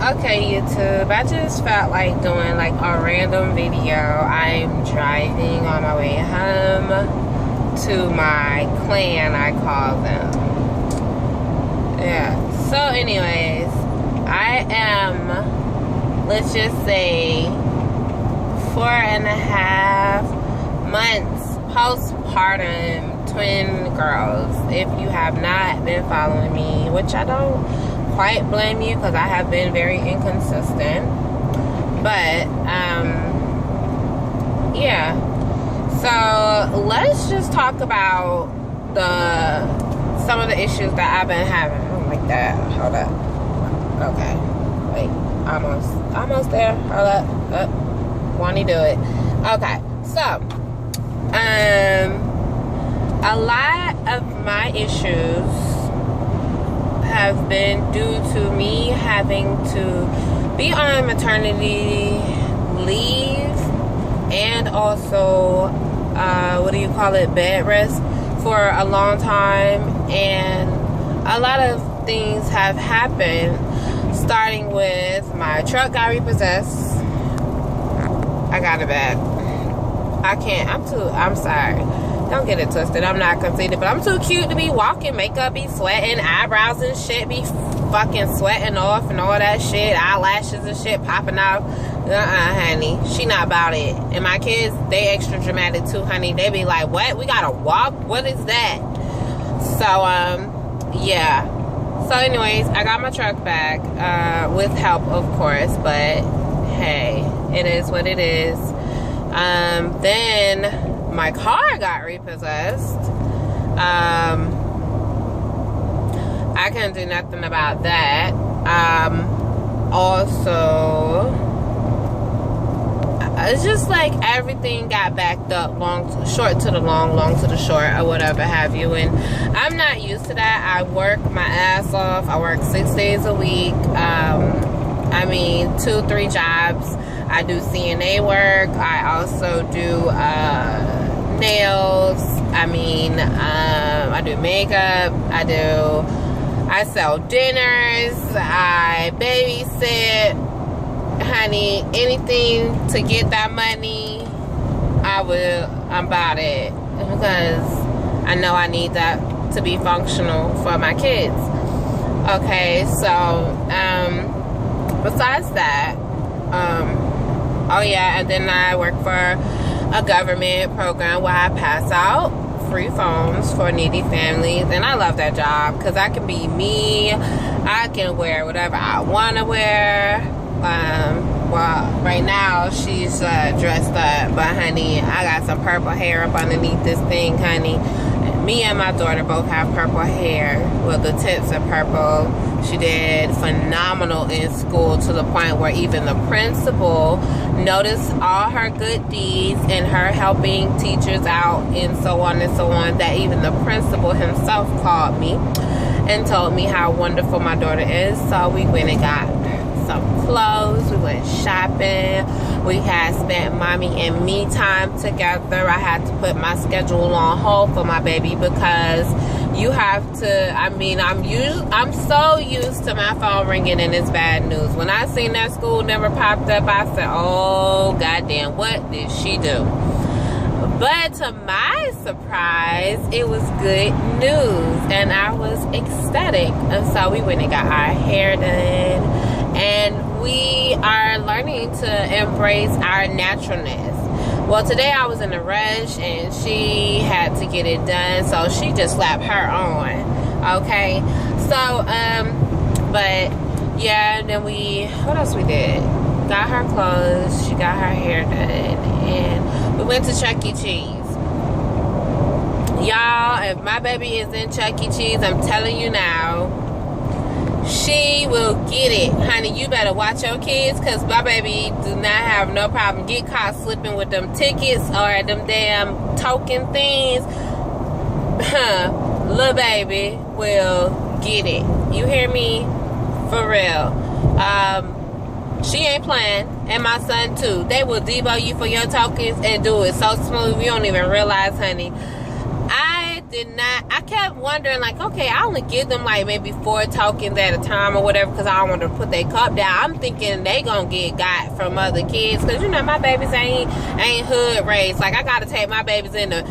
Okay, YouTube, I just felt like doing like a random video. I'm driving on my way home to my clan, I call them. Yeah, so anyways, I am, let's just say, 4.5 months postpartum twin girls. If you have not been following me, which I don't quite blame you because I have been very inconsistent, but yeah, so let's just talk about some of the issues that I've been having. Oh my god, hold up. Okay, wait, almost there. Hold up. Want to do it. Okay, so a lot of my issues have been due to me having to be on maternity leave and also bed rest for a long time, and a lot of things have happened, starting with my truck got repossessed. I got it back. I'm sorry. Don't get it twisted. I'm not conceited, but I'm too cute to be walking. Makeup be sweating. Eyebrows and shit be fucking sweating off and all that shit. Eyelashes and shit popping off. Honey. She not about it. And my kids, they extra dramatic too, honey. They be like, what? We gotta walk? What is that? So, yeah. So anyways, I got my truck back, with help, of course, but hey, it is what it is. Then my car got repossessed. I couldn't do nothing about that. Also, it's just like everything got backed up, short to the long to the short, or whatever have you, and I'm not used to that. I work my ass off. I work 6 days a week. 2-3 jobs. I do CNA work. I also do nails. I do makeup. I sell dinners. I babysit. Honey, anything to get that money, I'm about it, because I know I need that to be functional for my kids. Okay, so besides that, oh yeah, and then I work for a government program where I pass out free phones for needy families, and I love that job because I can be me. I can wear whatever I want to wear. Well, right now she's dressed up, but honey, I got some purple hair up underneath this thing, honey. Me and my daughter both have purple hair. Well, the tips are purple. She did phenomenal in school, to the point where even the principal noticed all her good deeds and her helping teachers out and so on and so on, that even the principal himself called me and told me how wonderful my daughter is. So we went and got some clothes. We went shopping. We had spent mommy and me time together. I had to put my schedule on hold for my baby because you have to, I'm so used to my phone ringing and it's bad news. When I seen that school never popped up, I said, oh goddamn, what did she do? But to my surprise, it was good news and I was ecstatic. And so we went and got our hair done, and we are learning to embrace our naturalness. Well, today I was in a rush and she had to get it done, so she just slapped her on. Okay, so but yeah, and then what else we did? Got her clothes, she got her hair done, and we went to Chuck E. Cheese. Y'all, if my baby is in Chuck E. Cheese, I'm telling you now, she will get it. Honey, you better watch your kids, because my baby do not have no problem get caught slipping with them tickets or them damn token things. Little baby will get it. You hear me? For real. She ain't playing, and my son too. They will Debo you for your tokens and do it so smooth you don't even realize, honey. I I kept wondering, like, okay, I only give them like maybe 4 tokens at a time or whatever, because I don't want to put their cup down. I'm thinking they gonna get got from other kids, because you know my babies ain't hood raised. Like, I gotta take my babies in the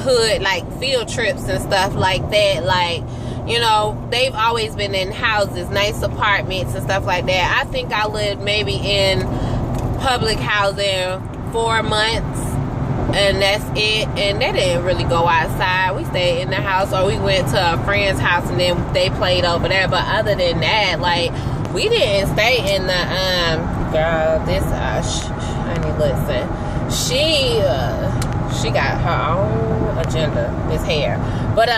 hood, like field trips and stuff like that. Like, you know, they've always been in houses, nice apartments and stuff like that. I think I lived maybe in public housing 4 months, and that's it. And they didn't really go outside. We stayed in the house, or we went to a friend's house and then they played over there. But other than that, like, we didn't stay in the girl, this honey, listen, she got her own agenda, this hair. But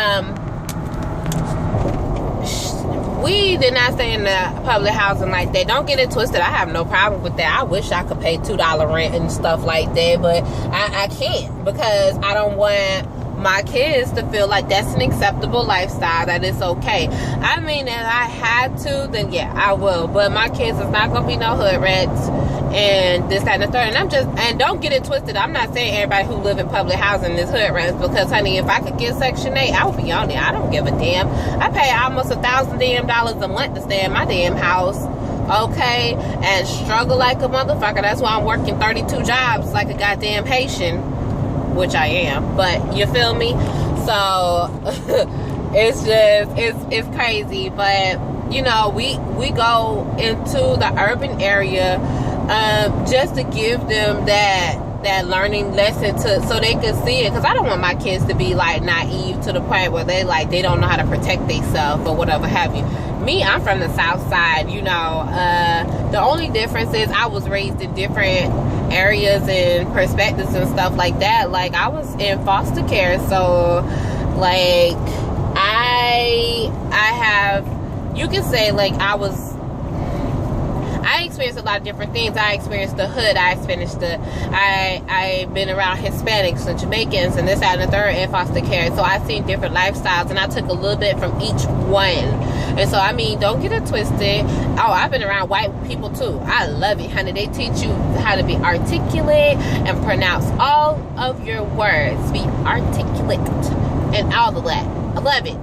we did not stay in the public housing like that. Don't get it twisted. I have no problem with that. I wish I could pay $2 rent and stuff like that, but I can't, because I don't want my kids to feel like that's an acceptable lifestyle, that it's okay. I mean, if I had to, then yeah, I will. But my kids is not gonna be no hood rats and this, that, and the third. And don't get it twisted. I'm not saying everybody who live in public housing is hood rats, because honey, if I could get Section 8, I would be on it. I don't give a damn. I pay almost $1,000 damn a month to stay in my damn house, okay, and struggle like a motherfucker. That's why I'm working 32 jobs like a goddamn Haitian, which I am. But you feel me? So it's just it's crazy. But you know, we go into the urban area just to give them that learning lesson, so they can see it, because I don't want my kids to be like naive to the point where they don't know how to protect themselves or whatever have you. Me, I'm from the South Side, you know. The only difference is I was raised in different areas and perspectives and stuff like that. Like, I was in foster care, so like I have, you can say, like, I experienced a lot of different things. I experienced the hood. I've been around Hispanics and Jamaicans and this, that, and the third in foster care. So I've seen different lifestyles, and I took a little bit from each one. And so, I mean, don't get it twisted. Oh, I've been around white people too. I love it, honey. They teach you how to be articulate and pronounce all of your words. Be articulate and all of that. I love it.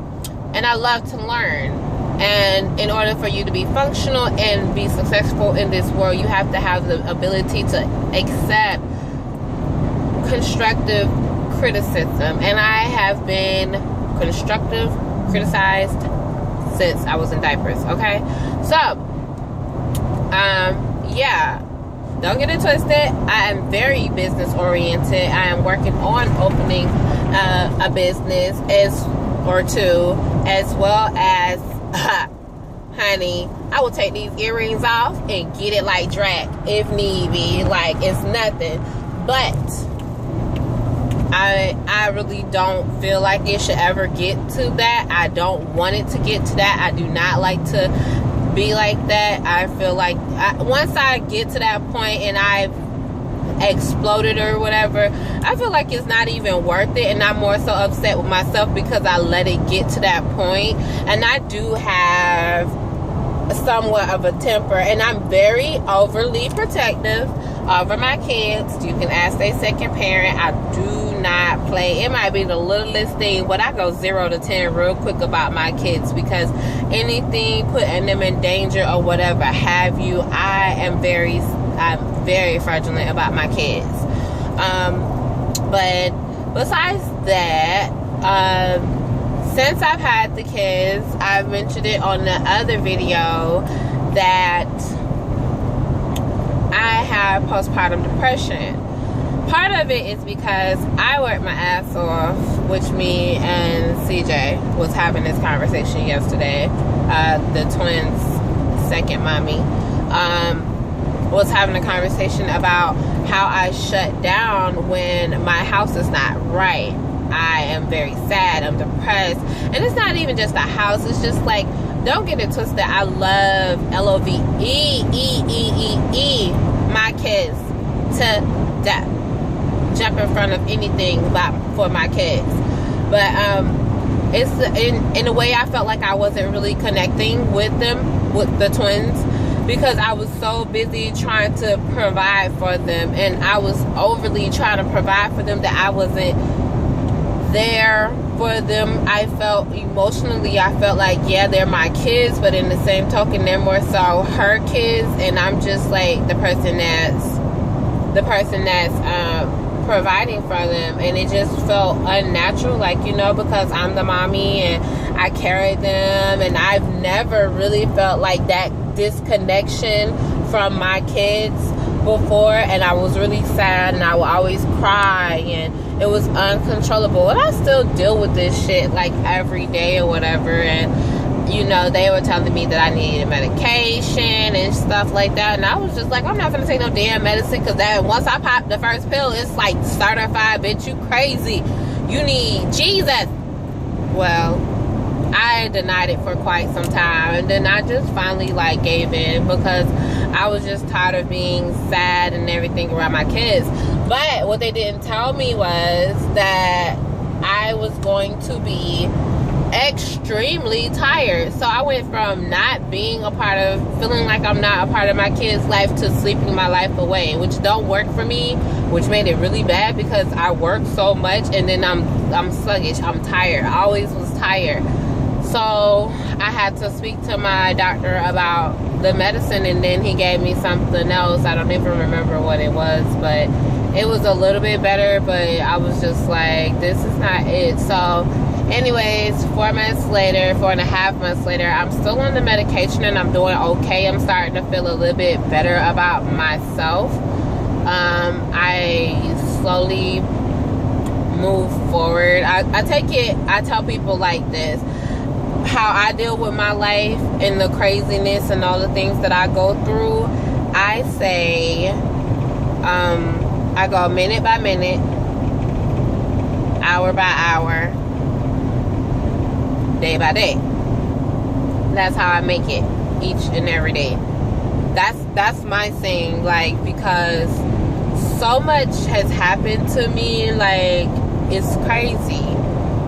And I love to learn. And in order for you to be functional and be successful in this world, you have to have the ability to accept constructive criticism. And I have been constructive criticized since I was in diapers, okay? So, yeah, don't get it twisted. I am very business oriented. I am working on opening a business or two, as well as honey, I will take these earrings off and get it like drag if need be. Like, it's nothing. But I really don't feel like it should ever get to that. I don't want it to get to that. I do not like to be like that. I feel like once I get to that point and I've exploded or whatever, I feel like it's not even worth it, and I'm more so upset with myself because I let it get to that point. And I do have somewhat of a temper, and I'm very overly protective over my kids. You can ask their second parent. I do not play. It might be the littlest thing, but I go 0 to 10 real quick about my kids, because anything putting them in danger or whatever have you, I'm very fraudulent about my kids. But besides that, since I've had the kids, I've mentioned it on the other video that I have postpartum depression. Part of it is because I worked my ass off, which me and CJ was having this conversation yesterday. The twins' second mommy was having a conversation about how I shut down when my house is not right. I am very sad. I'm depressed. And it's not even just the house. It's just like, don't get it twisted. I love LOVE my kids to death. Jump in front of anything for my kids. But it's in a way I felt like I wasn't really connecting with them, with the twins, because I was so busy trying to provide for them, and I was overly trying to provide for them that I wasn't there for them. I felt emotionally, I felt like, yeah, they're my kids, but in the same token, they're more so her kids, and I'm just like the person that's providing for them. And it just felt unnatural, like, you know, because I'm the mommy and I carry them, and I've never really felt like that disconnection from my kids before. And I was really sad, and I would always cry, and it was uncontrollable. And I still deal with this shit like every day or whatever. And, you know, they were telling me that I needed medication and stuff like that, and I was just like, I'm not gonna take no damn medicine, because that once I pop the first pill, it's like certified, bitch, you crazy, you need Jesus. Well, I denied it for quite some time, and then I just finally like gave in, because I was just tired of being sad and everything around my kids. But what they didn't tell me was that I was going to be extremely tired. So I went from not being a part of, feeling like I'm not a part of my kids' life, to sleeping my life away, which don't work for me, which made it really bad, because I work so much, and then I'm sluggish, I'm tired. I always was tired. So I had to speak to my doctor about the medicine, and then he gave me something else. I don't even remember what it was, but it was a little bit better. But I was just like, this is not it. So anyways, 4.5 months later, I'm still on the medication, and I'm doing okay. I'm starting to feel a little bit better about myself. I slowly move forward. I tell people like this, how I deal with my life and the craziness and all the things that I go through. I say, I go minute by minute, hour by hour, day by day. That's how I make it each and every day. That's my thing, like, because so much has happened to me, like, it's crazy,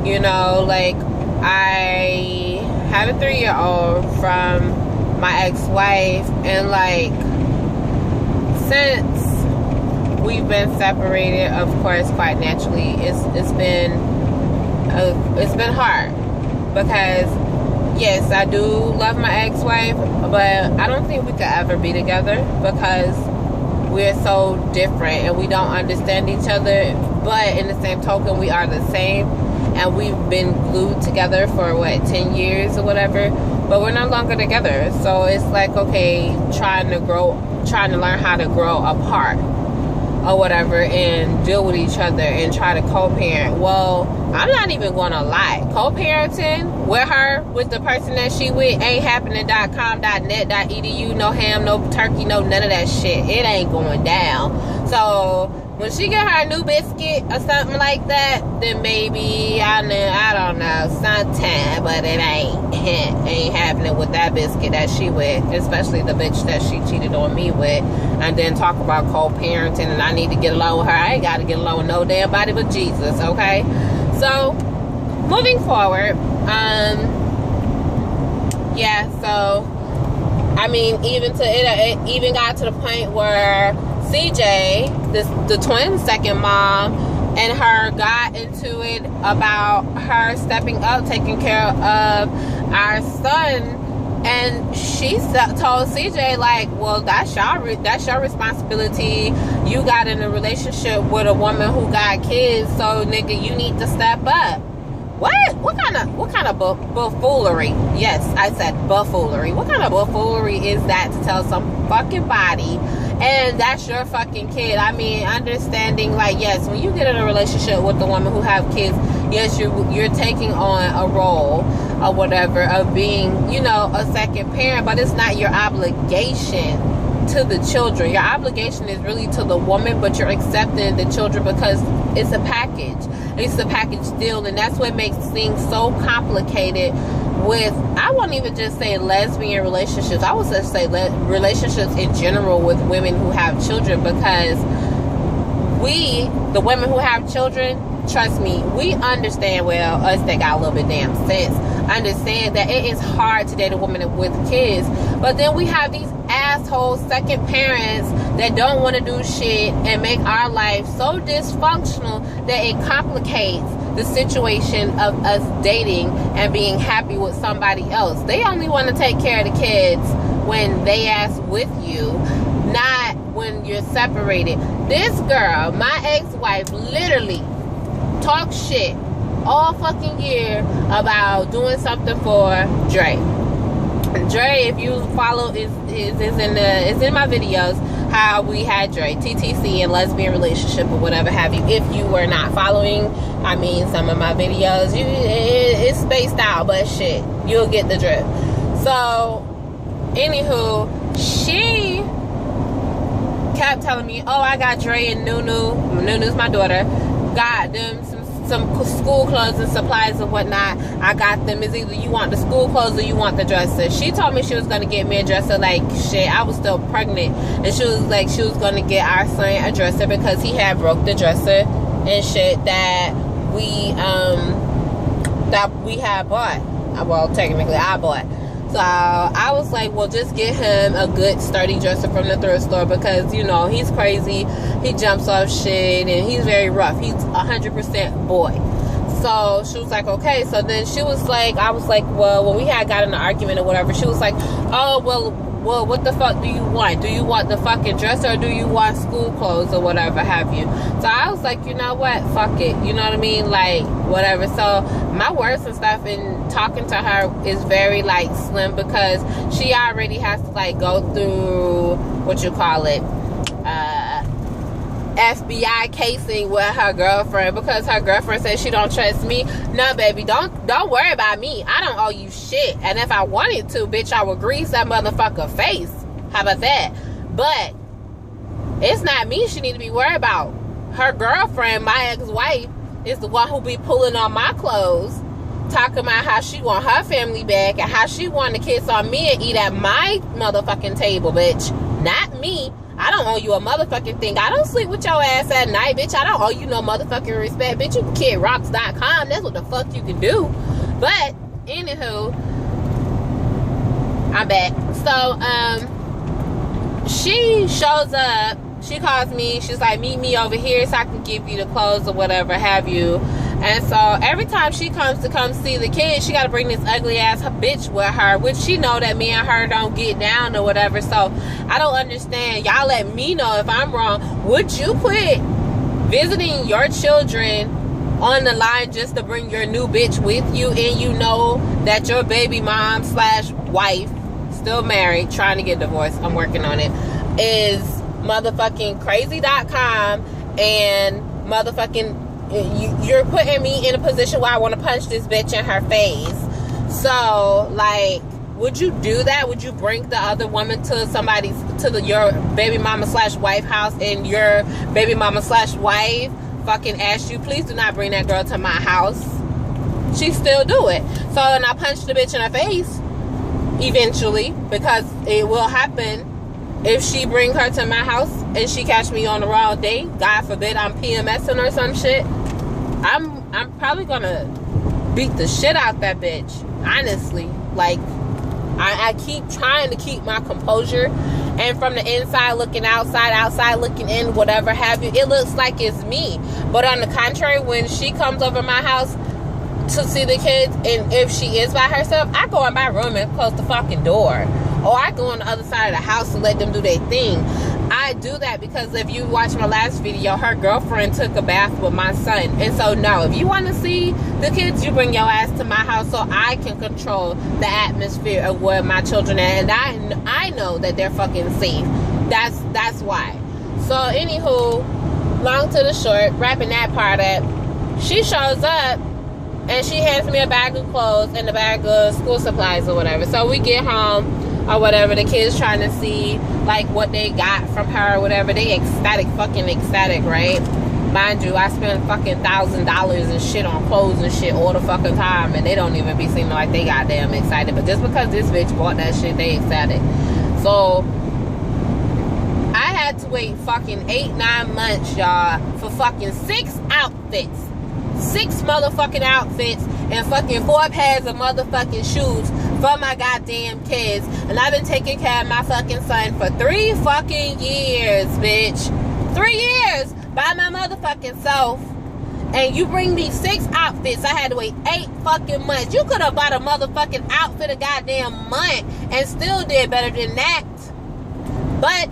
you know. Like, I have a 3-year-old from my ex-wife, and like, since we've been separated, of course, quite naturally, it's been hard, because yes, I do love my ex-wife, but I don't think we could ever be together, because we're so different and we don't understand each other. But in the same token, we are the same, and we've been glued together for 10 years or whatever, but we're no longer together. So it's like, okay, trying to learn how to grow apart or whatever, and deal with each other and try to co-parent. Well, I'm not even gonna lie, co-parenting with her, with the person that she with, ain't happening. .com.net.edu, no ham, no turkey, no none of that shit. It ain't going down. So when she get her new biscuit or something like that, then maybe, I don't know, sometime, but it ain't happening with that biscuit that she with, especially the bitch that she cheated on me with. And then talk about co-parenting, and I need to get along with her. I ain't got to get along with no damn body but Jesus, okay? So, moving forward, yeah, so, I mean, it even got to the point where CJ, the twin second mom, and her got into it about her stepping up, taking care of our son. And she told CJ, like, well, that's your responsibility. You got in a relationship with a woman who got kids, so nigga, you need to step up. What kind of buffoonery? Yes, I said buffoonery. What kind of buffoonery is that to tell some fucking body? And that's your fucking kid. I mean, understanding, like, yes, when you get in a relationship with a woman who have kids, yes, you're taking on a role or whatever of being, you know, a second parent, but it's not your obligation to the children. Your obligation is really to the woman, but you're accepting the children because it's a package. It's a package deal, and that's what makes things so complicated with, I won't even just say lesbian relationships. I would just say relationships in general with women who have children, because the women who have children, trust me, we understand, well, us that got a little bit damn sense, understand that it is hard to date a woman with kids. But then we have these asshole second parents that don't want to do shit and make our life so dysfunctional that it complicates the situation of us dating and being happy with somebody else. They only want to take care of the kids when they ass with you, not when you're separated. This girl, my ex-wife, literally talks shit all fucking year about doing something for Dre. Dre, if you follow, is in my videos how we had Dre, TTC, and lesbian relationship or whatever have you. If you were not following, I mean, some of my videos, it's spaced out, but shit, you'll get the drift. So, anywho, she kept telling me, oh, I got Dre and Nunu's my daughter, got them some school clothes and supplies and whatnot. I got them. It's either you want the school clothes or you want the dresser. She told me she was going to get me a dresser. Like, shit, I was still pregnant. And she was like, she was going to get our son a dresser because he had broke the dresser and shit that we had bought. Well, technically, I bought. So I was like, well, just get him a good sturdy dresser from the thrift store because, you know, he's crazy. He jumps off shit and he's very rough. He's 100% boy. So she was like, okay. So then she was like, I was like, well, when we had got in an argument or whatever, she was like, oh, well, what the fuck do you want? Do you want the fucking dresser or do you want school clothes or whatever have you? So I was like, you know what? Fuck it. You know what I mean? Like, whatever. So my words and stuff in talking to her is very, like, slim because she already has to, like, go through, what you call it, FBI casing with her girlfriend because her girlfriend says she don't trust me. No, baby, don't worry about me. I don't owe you shit. And if I wanted to, bitch, I would grease that motherfucker face. How about that? But it's not me she need to be worried about. Her girlfriend, my ex-wife, is the one who be pulling on my clothes, talking about how she want her family back and how she want to kiss on me and eat at my motherfucking table, bitch. Not me. I don't owe you a motherfucking thing. I don't sleep with your ass at night, bitch. I don't owe you no motherfucking respect, bitch. You can kidrocks.com. That's what the fuck you can do. But, anywho, I'm back. So, she shows up. She calls me. She's like, meet me over here so I can give you the clothes or whatever have you. And so every time she comes to come see the kids, she got to bring this ugly ass bitch with her, which she know that me and her don't get down or whatever. So I don't understand. Y'all let me know if I'm wrong. Would you put visiting your children on the line just to bring your new bitch with you, and you know that your baby mom / wife, still married, trying to get divorced, I'm working on it, is motherfucking crazy.com and motherfucking you're putting me in a position where I want to punch this bitch in her face. So, like, would you do that? Would you bring the other woman to your baby mama / wife house, and your baby mama / wife fucking ask you, please do not bring that girl to my house? She still do it. So, and I punch the bitch in her face eventually, because it will happen if she bring her to my house and she catch me on the wrong day. God forbid I'm PMSing or some shit. I'm probably gonna beat the shit out that bitch. Honestly. Like, I keep trying to keep my composure, and from the inside looking outside looking in, whatever have you, it looks like it's me. But on the contrary, when she comes over my house to see the kids, and if she is by herself, I go in my room and close the fucking door, or I go on the other side of the house and let them do their thing. I do that because if you watch my last video, her girlfriend took a bath with my son. And so, no, if you want to see the kids, you bring your ass to my house so I can control the atmosphere of where my children are. And I know that they're fucking safe. That's why. So, anywho, long to the short, wrapping that part up, she shows up and she hands me a bag of clothes and a bag of school supplies or whatever. So we get home or whatever. The kids trying to see, like, what they got from her or whatever. They fucking ecstatic, right? Mind you, I spend fucking $1,000 and shit on clothes and shit all the fucking time, and they don't even be seeming like they goddamn excited. But just because this bitch bought that shit, they excited. So I had to wait fucking 8-9 months, y'all, for fucking 6 outfits. 6 motherfucking outfits and fucking 4 pairs of motherfucking shoes for my goddamn kids. And I've been taking care of my fucking son for 3 fucking years, bitch. 3 years by my motherfucking self. and you bring me 6 outfits. I had to wait 8 fucking months. You could have bought a motherfucking outfit a goddamn month and still did better than that. But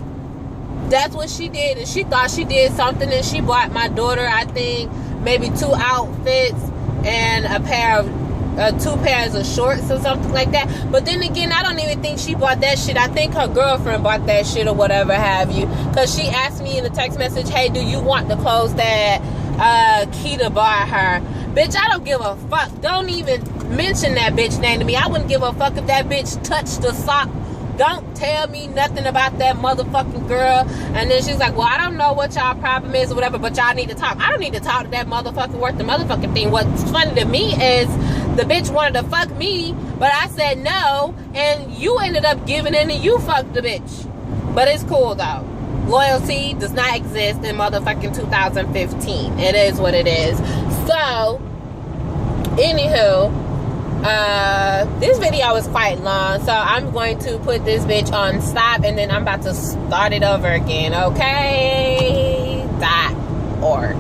that's what she did, and she thought she did something, and she bought my daughter, I think, maybe 2 outfits and a pair of 2 pairs of shorts or something like that. But then again, I don't even think she bought that shit. I think her girlfriend bought that shit or whatever have you, because she asked me in the text message, hey, do you want the clothes that Keita bought her? Bitch, I don't give a fuck. Don't even mention that bitch name to me. I wouldn't give a fuck if that bitch touched the sock. Don't tell me nothing about that motherfucking girl. And then she's like, well, I don't know what y'all problem is or whatever, but y'all need to talk. I don't need to talk to that motherfucker worth the motherfucking thing. What's funny to me is the bitch wanted to fuck me, but I said no, and you ended up giving in and you fucked the bitch. But it's cool though. Loyalty does not exist in motherfucking 2015. It is what it is. So, anywho, this video is quite long, so I'm going to put this bitch on stop, and then I'm about to start it over again, okay? .org.